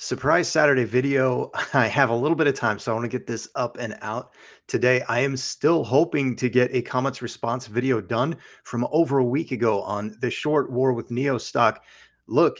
Surprise Saturday video. I have a little bit of time, so I want to get this up and out today. I am still hoping to get a comments response video done from over a week ago on the short war with NIO stock. Look,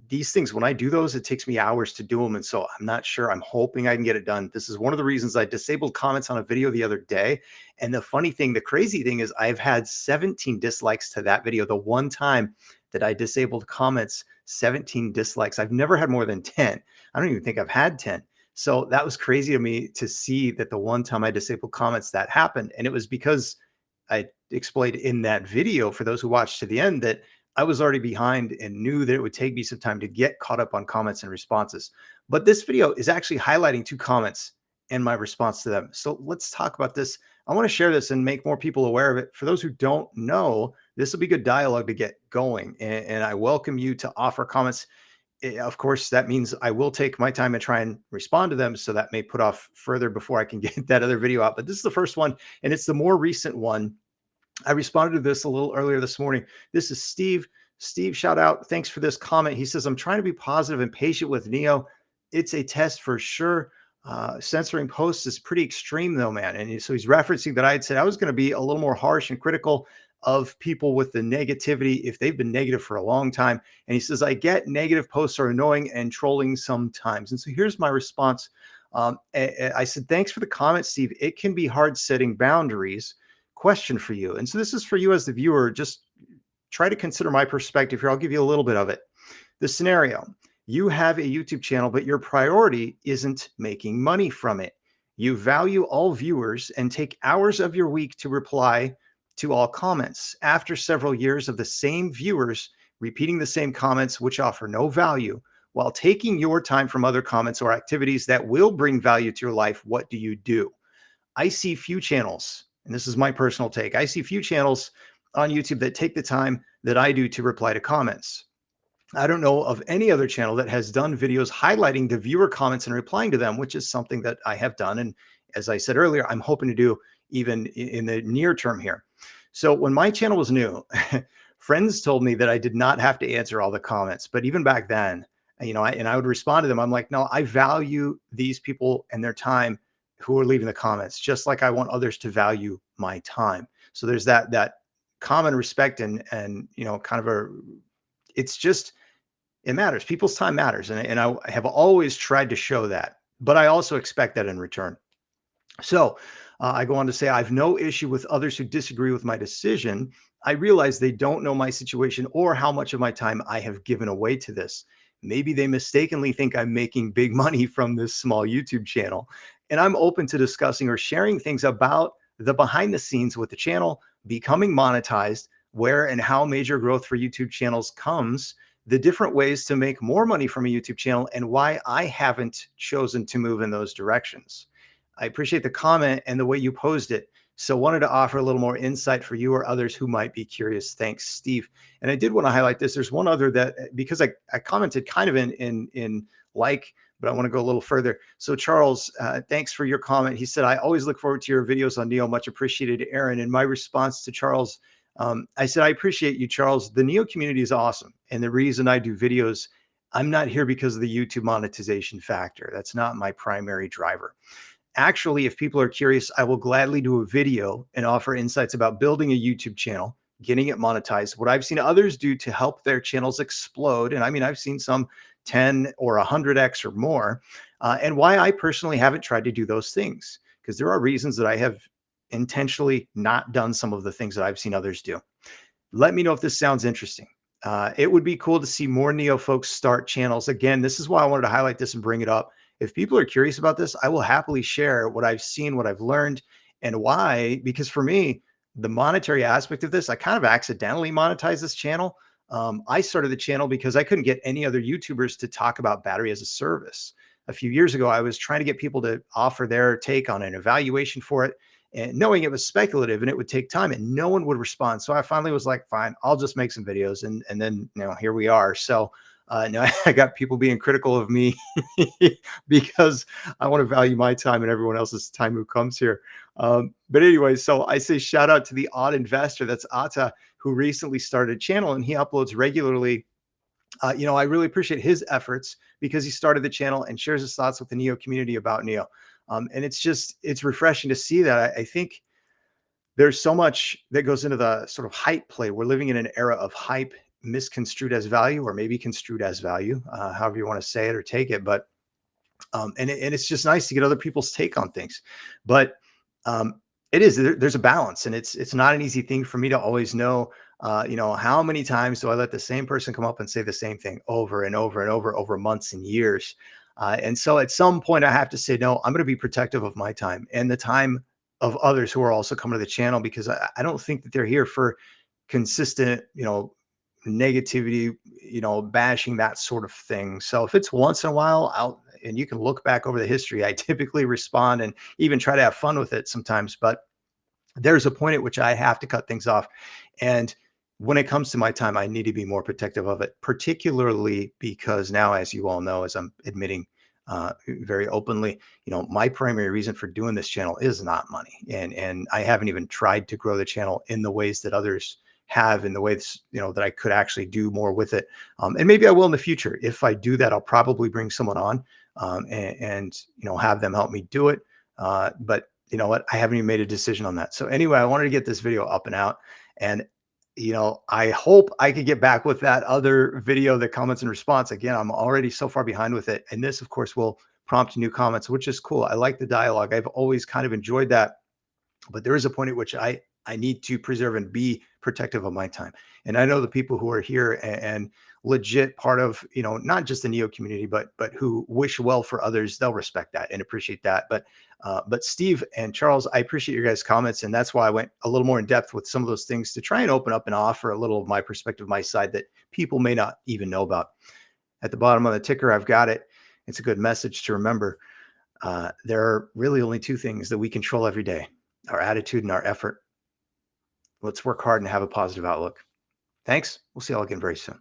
these things, when I do those, it takes me hours to do them. And so I'm not sure. I'm hoping I can get it done. This is one of the reasons I disabled comments on a video the other day. And the funny thing, the crazy thing is I've had 17 dislikes to that video. The one time that I disabled comments, 17 dislikes. I've never had more than 10. I don't even think I've had 10. So that was crazy to me to see that the one time I disabled comments that happened. And it was because I explained in that video for those who watched to the end that I was already behind and knew that it would take me some time to get caught up on comments and responses. But this video is actually highlighting two comments and my response to them. So let's talk about this. I want to share this and make more people aware of it. For those who don't know, this will be good dialogue to get going. And I welcome you to offer comments. Of course, that means I will take my time and try and respond to them. So that may put off further before I can get that other video out. But this is the first one, and it's the more recent one. I responded to this a little earlier this morning. This is Steve. Steve, shout out. Thanks for this comment. He says, I'm trying to be positive and patient with NIO. It's a test for sure. Censoring posts is pretty extreme though, man. And so he's referencing that I had said I was going to be a little more harsh and critical of people with the negativity if they've been negative for a long time. And he says, I get negative posts are annoying and trolling sometimes. And so here's my response. I said, thanks for the comment, Steve. It can be hard setting boundaries. Question for you. And so this is for you as the viewer. Just try to consider my perspective here. I'll give you a little bit of it. The scenario: you have a YouTube channel, but your priority isn't making money from it. You value all viewers and take hours of your week to reply to all comments. After several years of the same viewers repeating the same comments, which offer no value, while taking your time from other comments or activities that will bring value to your life, what do? I see few channels, and this is my personal take. I see few channels on YouTube that take the time that I do to reply to comments. I don't know of any other channel that has done videos highlighting the viewer comments and replying to them, which is something that I have done. And as I said earlier, I'm hoping to do even in the near term here. So when my channel was new, friends told me that I did not have to answer all the comments. But even back then, I would respond to them. I'm like, no, I value these people and their time who are leaving the comments, just like I want others to value my time. So there's that common respect and kind of it's just, it matters. People's time matters. And I have always tried to show that, but I also expect that in return. So I go on to say, I have no issue with others who disagree with my decision. I realize they don't know my situation or how much of my time I have given away to this. Maybe they mistakenly think I'm making big money from this small YouTube channel. And I'm open to discussing or sharing things about the behind the scenes with the channel becoming monetized, where and how major growth for YouTube channels comes, the different ways to make more money from a YouTube channel, and why I haven't chosen to move in those directions. I appreciate the comment and the way you posed it. So wanted to offer a little more insight for you or others who might be curious. Thanks, Steve. And I did want to highlight this. There's one other that, because I commented kind of in like, but I want to go a little further. So Charles, thanks for your comment. He said, I always look forward to your videos on NIO. Much appreciated, Aaron. And my response to Charles, I said, I appreciate you, Charles. The NIO community is awesome. And the reason I do videos, I'm not here because of the YouTube monetization factor. That's not my primary driver. Actually, if people are curious, I will gladly do a video and offer insights about building a YouTube channel, getting it monetized, what I've seen others do to help their channels explode. And I mean, I've seen some 10 or 100x or more, and why I personally haven't tried to do those things, because there are reasons that I have intentionally not done some of the things that I've seen others do. Let me know if this sounds interesting. It would be cool to see more NIO folks start channels. Again, this is why I wanted to highlight this and bring it up. If people are curious about this, I will happily share what I've seen, what I've learned, and why. Because for me, the monetary aspect of this, I kind of accidentally monetized this channel. I started the channel because I couldn't get any other YouTubers to talk about battery as a service. A few years ago, I was trying to get people to offer their take on an evaluation for it, and knowing it was speculative and it would take time and no one would respond. So I finally was like, fine, I'll just make some videos. And then, here we are. So now I got people being critical of me because I want to value my time and everyone else's time who comes here. But anyway, so I say shout out to the Odd Investor. That's Ata, who recently started a channel, and he uploads regularly I really appreciate his efforts because he started the channel and shares his thoughts with the NIO community about NIO. And it's refreshing to see that. I think there's so much that goes into the sort of hype play. We're living in an era of hype misconstrued as value, or maybe construed as value, however you want to say it or take it. But and it's just nice to get other people's take on things. But um, there's a balance, and it's not an easy thing for me to always know. How many times do I let the same person come up and say the same thing over and over and over months and years? And so at some point, I have to say, no, I'm going to be protective of my time and the time of others who are also coming to the channel, because I don't think that they're here for consistent, negativity, bashing, that sort of thing. So if it's once in a while, and you can look back over the history, I typically respond and even try to have fun with it sometimes. But there's a point at which I have to cut things off. And when it comes to my time, I need to be more protective of it, particularly because now, as you all know, as I'm admitting very openly, my primary reason for doing this channel is not money. And I haven't even tried to grow the channel in the ways that others have, in the ways, that I could actually do more with it. And maybe I will in the future. If I do that, I'll probably bring someone on and have them help me do it. But you know what? I haven't even made a decision on that. So anyway, I wanted to get this video up and out. And I hope I could get back with that other video, the comments and response. Again, I'm already so far behind with it. And this, of course, will prompt new comments, which is cool. I like the dialogue. I've always kind of enjoyed that. But there is a point at which I need to preserve and be protective of my time. And I know the people who are here and legit part of, not just the NEO community, but who wish well for others, they'll respect that and appreciate that. But Steve and Charles, I appreciate your guys' comments, and that's why I went a little more in depth with some of those things to try and open up and offer a little of my perspective, my side, that people may not even know about. At the bottom of the ticker, I've got it. It's a good message to remember. There are really only two things that we control every day: our attitude and our effort. Let's work hard and have a positive outlook. Thanks. We'll see y'all again very soon.